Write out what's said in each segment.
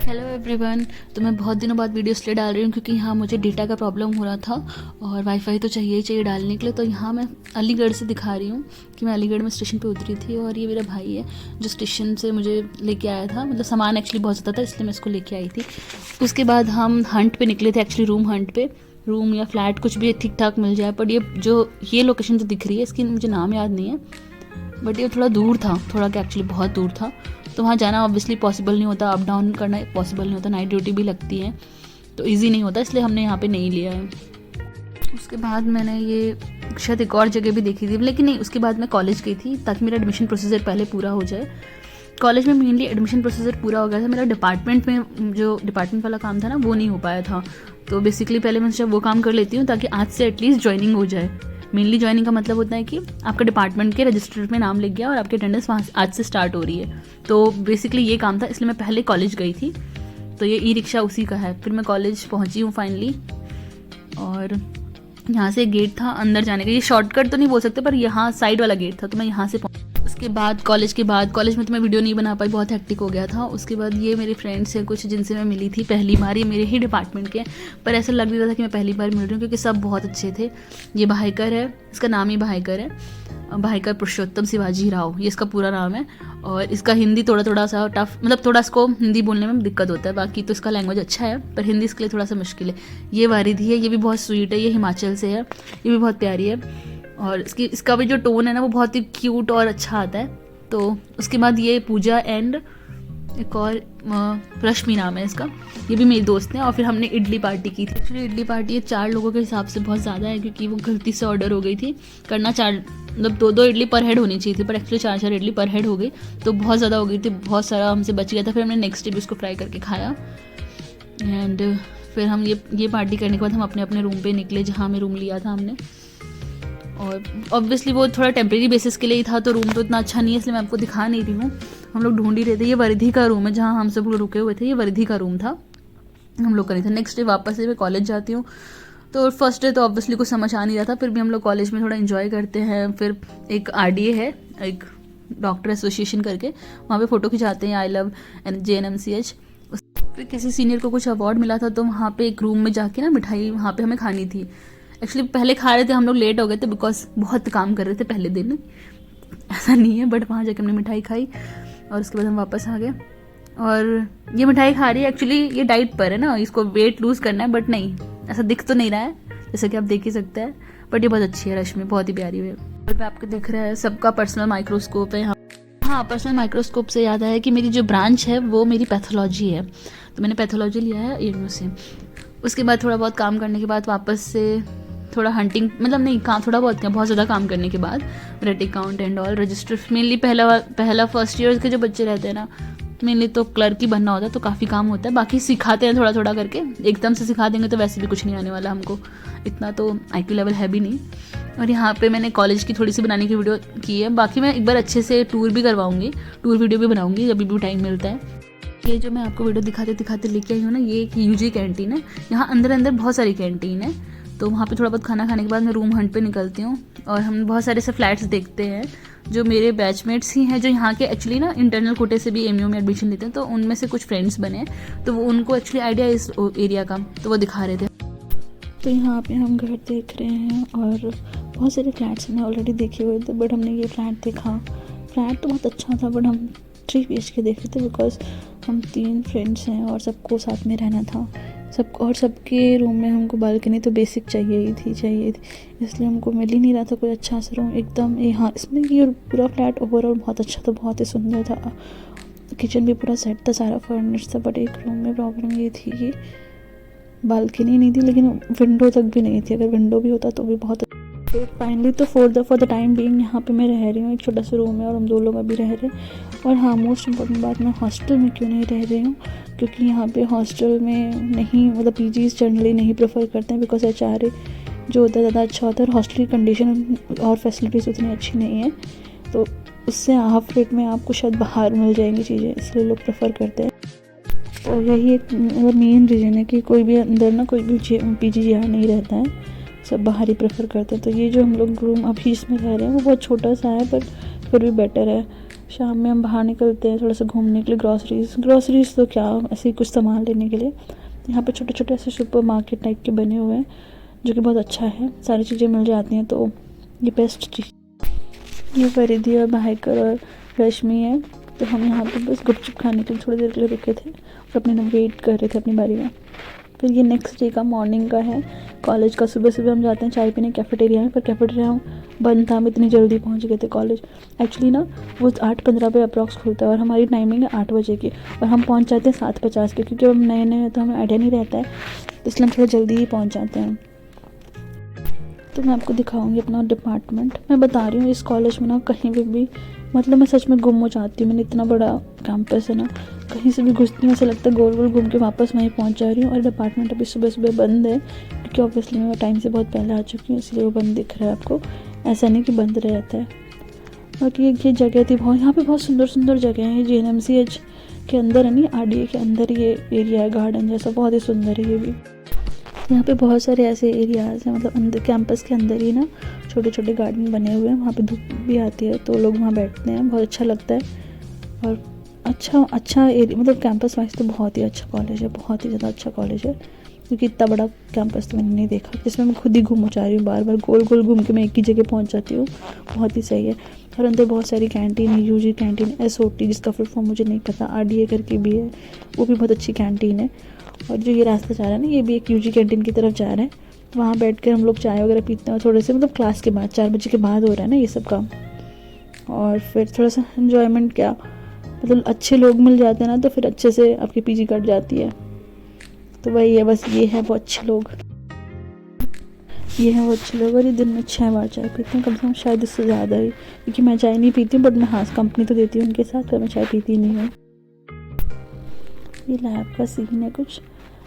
Hello everyone. तो मैं बहुत दिनों बाद वीडियो इसलिए डाल रही हूँ क्योंकि यहाँ मुझे डेटा का प्रॉब्लम हो रहा था और वाईफाई तो चाहिए ही चाहिए डालने के लिए। तो यहाँ मैं अलीगढ़ से दिखा रही हूँ कि मैं अलीगढ़ में स्टेशन पे उतरी थी और ये मेरा भाई है जो स्टेशन से मुझे लेके आया था। मतलब सामान एक्चुअली बहुत ज़्यादा था इसलिए मैं इसको लेके आई थी। उसके बाद हम हंट पे निकले थे, एक्चुअली रूम हंट पे, रूम या फ्लैट कुछ भी ठीक ठाक मिल जाए। पर ये लोकेशन जो दिख रही है इसकी मुझे नाम याद नहीं है, बट ये थोड़ा दूर था, थोड़ा क्या एक्चुअली बहुत दूर था। तो वहाँ जाना ऑब्वियसली पॉसिबल नहीं होता, अप डाउन करना पॉसिबल नहीं होता, नाइट ड्यूटी भी लगती है तो इजी नहीं होता, इसलिए हमने यहाँ पे नहीं लिया है। उसके बाद मैंने ये शायद एक और जगह भी देखी थी, लेकिन नहीं, उसके बाद मैं कॉलेज गई थी ताकि मेरा एडमिशन प्रोसीजर पहले पूरा हो जाए। कॉलेज में मेनली एडमिशन प्रोसीजर पूरा हो गया था, मेरा डिपार्टमेंट में जो डिपार्टमेंट वाला काम था ना वो नहीं हो पाया था। तो बेसिकली पहले मैं वो काम कर लेती हूँ ताकि आज से एटलीस्ट ज्वाइनिंग हो जाए। मेनली ज्वाइनिंग का मतलब होता है कि आपका डिपार्टमेंट के रजिस्टर में नाम लिख गया और आपकी अटेंडेंस वहाँ आज से स्टार्ट हो रही है। तो बेसिकली ये काम था, इसलिए मैं पहले कॉलेज गई थी। तो ये ई रिक्शा उसी का है। फिर मैं कॉलेज पहुँची हूँ फाइनली, और यहाँ से गेट था अंदर जाने का। ये शॉर्टकट तो नहीं बोल सकते पर यहाँ साइड वाला गेट था, तो मैं यहाँ से उसके बाद कॉलेज में तो मैं वीडियो नहीं बना पाई, बहुत हेक्टिक हो गया था। उसके बाद ये मेरे फ्रेंड्स हैं कुछ जिनसे मैं मिली थी पहली बार, ये मेरे ही डिपार्टमेंट के, पर ऐसा लग रहा था कि मैं पहली बार मिल रही हूँ क्योंकि सब बहुत अच्छे थे। ये भाईकर है, इसका नाम ही भाईकर है, भाईकर पुरुषोत्तम शिवाजी राव, ये इसका पूरा नाम है। और इसका हिंदी थोड़ा सा टफ, मतलब थोड़ा इसको हिंदी बोलने में दिक्कत होता है, बाकी तो इसका लैंग्वेज अच्छा है पर हिंदी इसके लिए थोड़ा सा मुश्किल है। ये वारिधी है, ये भी बहुत स्वीट है, ये हिमाचल से है, ये भी बहुत प्यारी है और इसका भी जो टोन है ना वो बहुत ही क्यूट और अच्छा आता है। तो उसके बाद ये पूजा एंड एक और रश्मि नाम है इसका, ये भी मेरी दोस्त हैं। और फिर हमने इडली पार्टी की थी। एक्चुअली इडली पार्टी ये 4 लोगों के हिसाब से बहुत ज़्यादा है क्योंकि वो गलती से ऑर्डर हो गई थी करना 4, मतलब 2-2 इडली पर हेड होनी चाहिए थी, पर एक्चुअली 4-4 इडली पर हेड हो गई, तो बहुत ज़्यादा हो गई थी, बहुत सारा हमसे बच गया था। फिर हमने नेक्स्ट डे भी उसको फ्राई करके खाया। एंड फिर हम ये पार्टी करने के बाद हम अपने अपने रूम पे निकले जहाँ हमें रूम लिया था हमने। और ऑब्वियसली वो थोड़ा टेम्प्रेरी बेसिस के लिए ही था, तो रूम तो इतना अच्छा नहीं है इसलिए मैं आपको दिखा नहीं रही हूँ। हम लोग ढूंढ ही रहे थे। ये वरिधी का रूम है जहाँ हम सब लोग रुके हुए थे, ये वरिधी का रूम था, हम लोग का नहीं था। नेक्स्ट डे वापस से मैं कॉलेज जाती हूँ, तो फर्स्ट डे तो ऑब्वियसली कुछ समझ आ नहीं रहा था, फिर भी हम लोग कॉलेज में थोड़ा इन्जॉय करते हैं। फिर एक RDA है, एक डॉक्टर एसोसिएशन करके, वहाँ पे फ़ोटो खिंचाते हैं, आई लव JNMCH। फिर किसी सीनियर को कुछ अवार्ड मिला था, तो वहाँ पे एक रूम में जाके ना मिठाई वहाँ पे हमें खानी थी। एक्चुअली पहले खा रहे थे हम लोग, लेट हो गए थे बिकॉज बहुत काम कर रहे थे पहले दिन, ऐसा नहीं है, बट वहाँ जाके हमने मिठाई खाई और उसके बाद हम वापस आ गए। और ये मिठाई खा रही है, एक्चुअली ये डाइट पर है ना, इसको वेट लूज़ करना है, बट नहीं ऐसा दिख तो नहीं रहा है जैसे कि आप देख ही सकते हैं, बट ये बहुत अच्छी है, रश्मि बहुत ही प्यारी है। और पे आपको दिख रहा है सबका पर्सनल माइक्रोस्कोप है यहाँ। हाँ, पर्सनल माइक्रोस्कोप से याद आया कि मेरी जो ब्रांच है वो मेरी पैथोलॉजी है, तो मैंने पैथोलॉजी लिया है ANU से। उसके बाद थोड़ा बहुत काम करने के बाद वापस से थोड़ा हंटिंग, मतलब नहीं काम थोड़ा बहुत क्या, बहुत ज़्यादा काम करने के बाद retic count and all register, mainly पहला फर्स्ट ईयर के जो बच्चे रहते हैं ना, मेनली तो क्लर्क ही बनना होता है, तो काफ़ी काम होता है। बाकी सिखाते हैं थोड़ा थोड़ा करके, एकदम से सिखा देंगे तो वैसे भी कुछ नहीं आने वाला हमको, इतना तो IQ लेवल है भी नहीं। और यहाँ पे मैंने कॉलेज की थोड़ी सी बनाने की वीडियो की है, बाकी मैं एक बार अच्छे से टूर भी करवाऊँगी, टूर वीडियो भी बनाऊँगी जब भी टाइम मिलता है। ये जो मैं आपको वीडियो दिखाते दिखाते लेके आई हूँ ना, ये एक UG कैंटीन है। यहाँ अंदर बहुत सारी कैंटीन है, तो वहाँ पे थोड़ा बहुत खाना खाने के बाद मैं रूम हंट पे निकलती हूँ और हम बहुत सारे से फ्लैट्स देखते हैं जो मेरे बैचमेट्स ही हैं, जो यहाँ के एक्चुअली ना इंटरनल कोटे से भी MU में एडमिशन लेते हैं, तो उनमें से कुछ फ्रेंड्स बने, तो वो उनको एक्चुअली आइडिया इस एरिया का, तो वो दिखा रहे थे। तो यहाँ पे हम घर देख रहे हैं और बहुत सारे फ्लैट्स हमने ऑलरेडी देखे हुए थे, बट हमने ये फ्लैट देखा, फ्लैट तो बहुत अच्छा था, बट हम 3 BHK देख रहे थे बिकॉज हम 3 फ्रेंड्स हैं और सबको साथ में रहना था, सबके रूम में हमको बालकनी तो बेसिक चाहिए थी, इसलिए हमको मिल ही नहीं रहा था कोई अच्छा सा रूम एकदम। यहाँ इसमें ये पूरा फ्लैट ओवरऑल बहुत अच्छा था, बहुत ही सुंदर था, किचन भी पूरा सेट था, सारा फर्निश था, बट एक रूम में प्रॉब्लम ये थी कि बालकनी नहीं थी, लेकिन विंडो तक भी नहीं थी, अगर विंडो भी होता तो भी बहुत। तो फाइनली तो फॉर द टाइम बीइंग यहाँ पे मैं रह रही हूँ, एक छोटा सा रूम है और हम 2 लोग अभी रह रहे हैं। और हाँ, मोस्ट इम्पॉर्टेंट बात, मैं हॉस्टल में क्यों नहीं रह रही हूँ, क्योंकि यहाँ पे हॉस्टल में नहीं, मतलब PGs जनरली नहीं प्रेफर करते हैं बिकॉज HRA जो होता है ज़्यादा अच्छा होता है, और हॉस्टल की कंडीशन और फैसिलिटीज़ उतनी अच्छी नहीं है, तो उससे हाफ रेट में आपको शायद बाहर मिल जाएंगी चीज़ें, इसलिए लोग प्रेफर करते हैं। और यही एक मतलब मेन रीज़न है कि कोई भी अंदर ना कोई भी PG यहाँ नहीं रहता है, सब बाहर ही प्रेफर करते हैं। तो ये जो हम लोग रूम अभी इसमें रह रहे हैं वो बहुत छोटा सा है, पर फिर भी बेटर है। शाम में हम बाहर निकलते हैं थोड़ा सा घूमने के लिए, ग्रॉसरीज तो क्या, ऐसे ही कुछ सामान लेने के लिए। यहाँ पे छोटे छोटे ऐसे सुपर मार्केट टाइप के बने हुए हैं जो कि बहुत अच्छा है, सारी चीज़ें मिल जाती हैं, तो ये बेस्ट चीज़। ये फरीदी और भाईकर और रश्मि है। तो हम यहाँ पे बस गुपचुप खाने के लिए थोड़ी देर के लिए रुके थे और अपने वेट कर रहे थे अपनी बारी में। फिर ये नेक्स्ट डे का मॉर्निंग का है कॉलेज का। सुबह सुबह हम जाते हैं चाय पीने कैफेटेरिया में, पर कैफेटेरिया बंद था, हम इतनी जल्दी पहुंच गए थे कॉलेज। एक्चुअली ना वो 8:15 पे अप्रॉक्स खुलता है और हमारी टाइमिंग है 8 बजे की, और हम पहुंच जाते हैं 7:50 पे, क्योंकि हम नए नए हैं तो हमें आइडिया नहीं रहता है, इसलिए हम थोड़ा जल्दी ही पहुँच जाते हैं। तो मैं आपको दिखाऊंगी अपना डिपार्टमेंट। मैं बता रही हूँ इस कॉलेज में ना कहीं भी मतलब मैं सच में गुम हो जाती हूँ। मैंने इतना बड़ा कैंपस है ना, कहीं से भी घुसती हूँ ऐसा लगता है गोल गोल घूम के वापस वहीं पहुँच जा रही हूँ। और डिपार्टमेंट अभी सुबह सुबह बंद है, क्योंकि ऑब्वियसली मैं टाइम से बहुत पहले आ चुकी हूँ, इसलिए वो बंद दिख रहा है आपको, ऐसा नहीं कि बंद रहता है। बाकी ये जगह थी बहुत, यहाँ पे बहुत सुंदर सुंदर जगह हैं। ये JNMCH के अंदर है, नहीं RDA के अंदर ये एरिया है, गार्डन जैसा, बहुत ही सुंदर है ये भी। यहाँ पे बहुत सारे ऐसे एरियाज़ हैं, मतलब अंदर कैंपस के अंदर ही ना छोटे छोटे गार्डन बने हुए हैं, वहाँ पे धूप भी आती है तो लोग वहाँ बैठते हैं, बहुत अच्छा लगता है। और अच्छा एरिया, मतलब कैंपस वाइज तो बहुत ही अच्छा कॉलेज है, बहुत ही ज़्यादा अच्छा कॉलेज है, क्योंकि इतना बड़ा कैंपस तो मैंने नहीं देखा जिसमें मैं खुद ही घूम जा रही हूँ, बार बार गोल गोल घूम के मैं एक ही जगह पहुँच जाती हूँ, बहुत ही सही है। और अंदर बहुत सारी कैंटीन है, UG कैंटीन, SOT जिसका फुल फॉर्म मुझे नहीं पता, RDA करके भी है, वो भी बहुत अच्छी कैंटीन है। और जो ये रास्ता जा रहा है ना, ये भी एक UG कैंटीन की तरफ जा रहा है, वहाँ बैठ कर हम लोग चाय वगैरह पीते हैं, और थोड़े से मतलब क्लास के बाद 4 बजे के बाद हो रहा है ना ये सब काम, और फिर थोड़ा सा इन्जॉयमेंट, क्या मतलब अच्छे लोग मिल जाते हैं ना तो फिर अच्छे से आपकी PG कट जाती है। तो वही है, बस ये है वो अच्छे लोग, ये हैं वो अच्छे लोग। और ये दिन में 6 बार चाय पीते हैं कम से कम, शायद इससे ज़्यादा ही, क्योंकि मैं चाय नहीं पीती हूँ, बट मैं हाँ कंपनी तो देती हूँ उनके साथ, पर मैं चाय पीती नहीं हूँ। ये लैब का सीन है कुछ,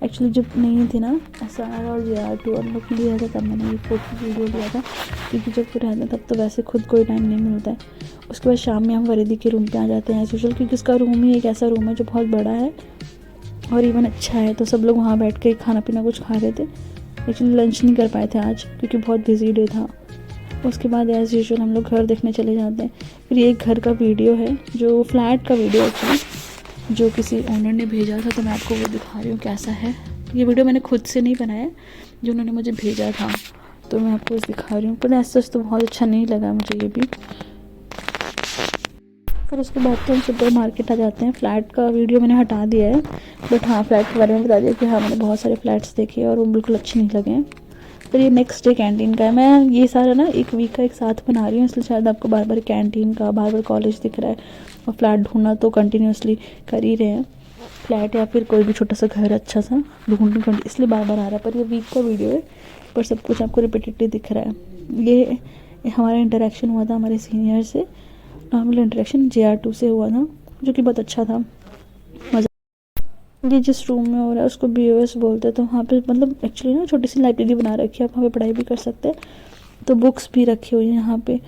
एक्चुअली जब नहीं थे ना SR और JR2 हम लोग लिया था, तब मैंने ये फोटो वीडियो लिया था, क्योंकि जब वो रहता तब तो वैसे खुद कोई टाइम नहीं मिलता है। उसके बाद शाम में हम वरीदी के रूम पे आ जाते हैं एज यूजुअल, क्योंकि उसका रूम ही एक ऐसा रूम है जो बहुत बड़ा है और इवन अच्छा है, तो सब लोग वहाँ बैठ के खाना पीना कुछ खा रहे थे। एक्चुअली लंच नहीं कर पाए थे आज, क्योंकि बहुत बिजी डे था। उसके बाद एज यूजुअल हम लोग घर देखने चले जाते हैं। फिर ये एक घर का वीडियो है, जो फ्लैट का वीडियो है, जो किसी ओनर ने भेजा था, तो मैं आपको वो दिखा रही हूँ कैसा है। ये वीडियो मैंने खुद से नहीं बनाया, जो उन्होंने मुझे भेजा था, तो मैं आपको दिखा रही हूँ। पर ऐसा तो बहुत अच्छा नहीं लगा मुझे ये भी। फिर उसके बाद तो हम सुपर मार्केट आ जाते हैं। फ्लैट का वीडियो मैंने हटा दिया है, बट हाँ फ्लैट के बारे में बता दिया कि हाँ मैंने बहुत सारे फ्लैट्स देखे और वो बिल्कुल अच्छे नहीं लगे हैं। फिर ये नेक्स्ट डे कैंटीन का है। मैं ये सारा ना एक वीक का एक साथ बना रही हूँ, इसलिए शायद आपको बार बार कैंटीन का, बार बार कॉलेज दिख रहा है, और फ्लैट ढूंढना तो कंटिन्यूसली कर ही रहे हैं, फ्लैट या फिर कोई भी छोटा सा घर अच्छा सा ढूंढ, इसलिए बार बार आ रहा है। पर ये वीक का वीडियो है, पर सब कुछ आपको रिपीटेडली दिख रहा है। ये हमारा इंटरेक्शन हुआ था हमारे सीनियर से, नॉर्मल इंटरेक्शन JR2 से हुआ था, जो कि बहुत अच्छा था, मज़ा। ये जिस रूम में हो रहा है उसको BOS बोलते हैं, तो वहाँ पे मतलब एक्चुअली ना छोटी सी लाइब्रेरी बना रखी है, आप वहाँ पे पढ़ाई भी कर सकते हैं। तो बुक्स भी रखी हुई हैं यहाँ पे,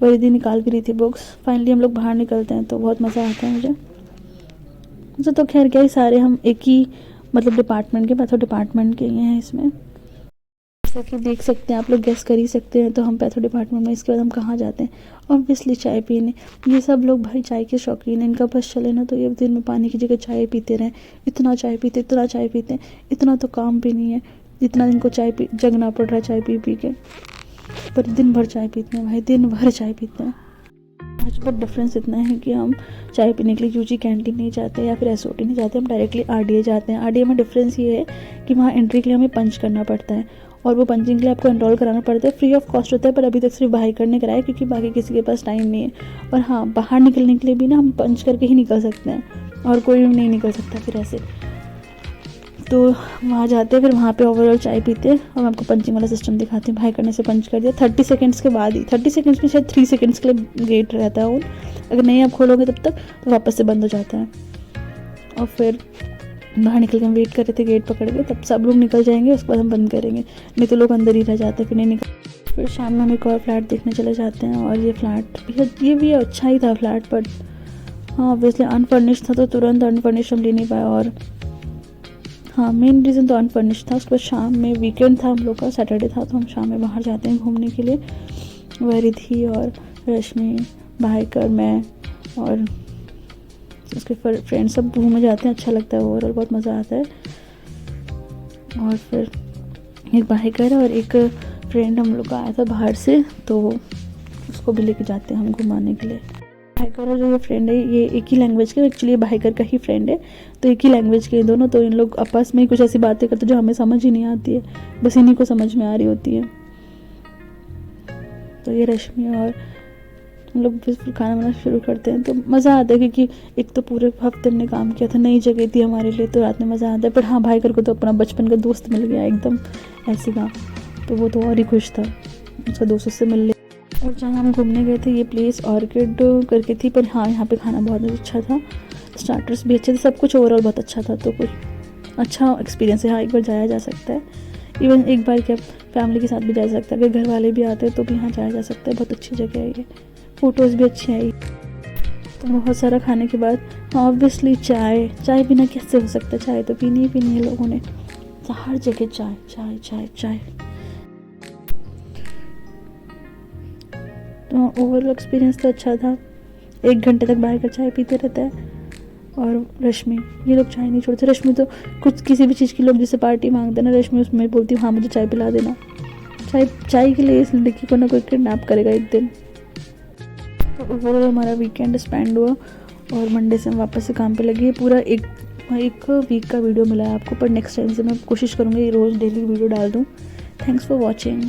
वरीदी निकाल भी रही थी बुक्स। फाइनली हम लोग बाहर निकलते हैं तो बहुत मज़ा आता है मुझे तो खैर क्या ही, सारे हम एक ही मतलब डिपार्टमेंट के, पैथो डिपार्टमेंट के ही हैं इसमें, जैसा कि देख सकते हैं आप लोग, गेस कर ही सकते हैं। तो हम पैथो डिपार्टमेंट में, इसके बाद हम कहाँ जाते हैं, ऑब्वियसली चाय पीने। ये सब लोग भाई चाय के शौकीन हैं, इनका बस चले ना तो ये दिन में पानी की जगह चाय पीते रहें, इतना चाय पीते हैं, इतना तो काम भी नहीं है जितना इनको जगना पड़ रहा है चाय पी के, पर दिन भर चाय पीते हैं भाई, दिन भर चाय पीते हैं। आज पर डिफरेंस इतना है कि हम चाय पीने के लिए UG कैंटीन नहीं जाते या फिर SOT नहीं जाते, हम डायरेक्टली RDA जाते हैं। RDA में डिफरेंस ये है कि वहाँ एंट्री के लिए हमें पंच करना पड़ता है, और वो पंचिंग के लिए आपको एनरोल कराना पड़ता है, फ्री ऑफ कॉस्ट होता है, पर अभी तक सिर्फ भाई करने कराया, क्योंकि बाकी किसी के पास टाइम नहीं है। और हाँ, बाहर निकलने के लिए भी ना हम पंच करके ही निकल सकते हैं, और कोई नहीं निकल सकता फिर ऐसे। तो वहाँ जाते हैं, फिर वहाँ पे ओवरऑल चाय पीते हैं, और आपको पंचिंग वाला सिस्टम दिखाते हैं। भाई करने से पंच कर दिया 30 सेकंड्स के बाद ही, 30 सेकंड्स में शायद 3 सेकंड्स के लिए गेट रहता है ऑन, अगर नहीं आप खोलोगे तब तक तो वापस से बंद हो जाता है। और फिर बाहर निकल के हम वेट कर रहे थे गेट पकड़ के, तब सब लोग निकल जाएंगे, उसके बाद हम बंद करेंगे, नहीं तो लोग अंदर ही रह जाते फिर नहीं निकल। फिर शाम में हम एक और फ्लैट देखने चले जाते हैं, और ये फ्लैट ये भी अच्छा ही था फ्लैट, बट हाँ ऑब्वियसली अनफर्निश्ड था, तो तुरंत अनफर्निश्ड हम ले नहीं पाए। और हाँ मेन रीज़न तो अनफर्निश्ड था। उसके बाद शाम में, वीकेंड था हम लोग का, सैटरडे था, तो हम शाम में बाहर जाते हैं घूमने के लिए, वरीदी और रश्मि, भाईकर, मैं और उसके फ्रेंड्स सब घूमने जाते हैं, अच्छा लगता है ओवरऑल, बहुत मज़ा आता है। और फिर एक बाइकर और एक फ्रेंड हम लोग का आया था बाहर से, तो उसको भी लेके जाते हैं हम घुमाने के लिए। बाइकर और जो ये फ्रेंड है ये एक ही लैंग्वेज के, एक्चुअली बाइकर का ही फ्रेंड है, तो एक ही लैंग्वेज के दोनों, तो इन लोग आपस में कुछ ऐसी बातें करते जो हमें समझ ही नहीं आती है, बस इन्हीं को समझ में आ रही होती है। तो ये रश्मि और हम लोग फिर खाना बनाना शुरू करते हैं, तो मज़ा आता है क्योंकि एक तो पूरे हफ्ते हमने काम किया था, नई जगह थी हमारे लिए, तो रात में मज़ा आता है। पर हाँ, भाई को तो अपना बचपन का दोस्त मिल गया एकदम ऐसे का, तो वो तो और ही खुश था उसका दोस्तों से मिलने। और जहाँ हम घूमने गए थे ये प्लेस ऑर्किड करके थी, पर हाँ यहाँ पे खाना बहुत अच्छा था, स्टार्टर्स भी अच्छे थे, सब कुछ ओवरऑल बहुत अच्छा था, तो कुछ अच्छा एक्सपीरियंस है। हाँ, एक बार जाया जा सकता है, इवन एक बार क्या फैमिली के साथ भी जा सकता है, अगर घर वाले भी आते हैं तो भी यहाँ जाया जा सकता है, बहुत अच्छी जगह है ये, फ़ोटोज़ भी अच्छी आई। तो बहुत सारा खाने के बाद ऑब्वियसली चाय बिना कैसे हो सकता है, चाय तो पीनी ही पीनी है लोगों ने, तो हर जगह चाय चाय चाय चाय। तो ओवरऑल एक्सपीरियंस तो अच्छा था, 1 घंटे तक बाहर का चाय पीते रहता है। और रश्मि, ये लोग चाय नहीं छोड़ते। रश्मि तो कुछ किसी भी चीज़ की लोग जैसे पार्टी मांगते हैं ना, रश्मि उसमें बोलती हाँ मुझे चाय पिला देना, चाय के लिए इस लड़की को ना कोई किडनैप करेगा एक दिन। तो ओवरऑल हमारा वीकेंड स्पेंड हुआ और मंडे से हम वापस से काम पे लगे। पूरा एक वीक का वीडियो मिला है आपको, पर नेक्स्ट टाइम से मैं कोशिश करूँगी रोज़ डेली वीडियो डाल दूँ। Thanks for watching.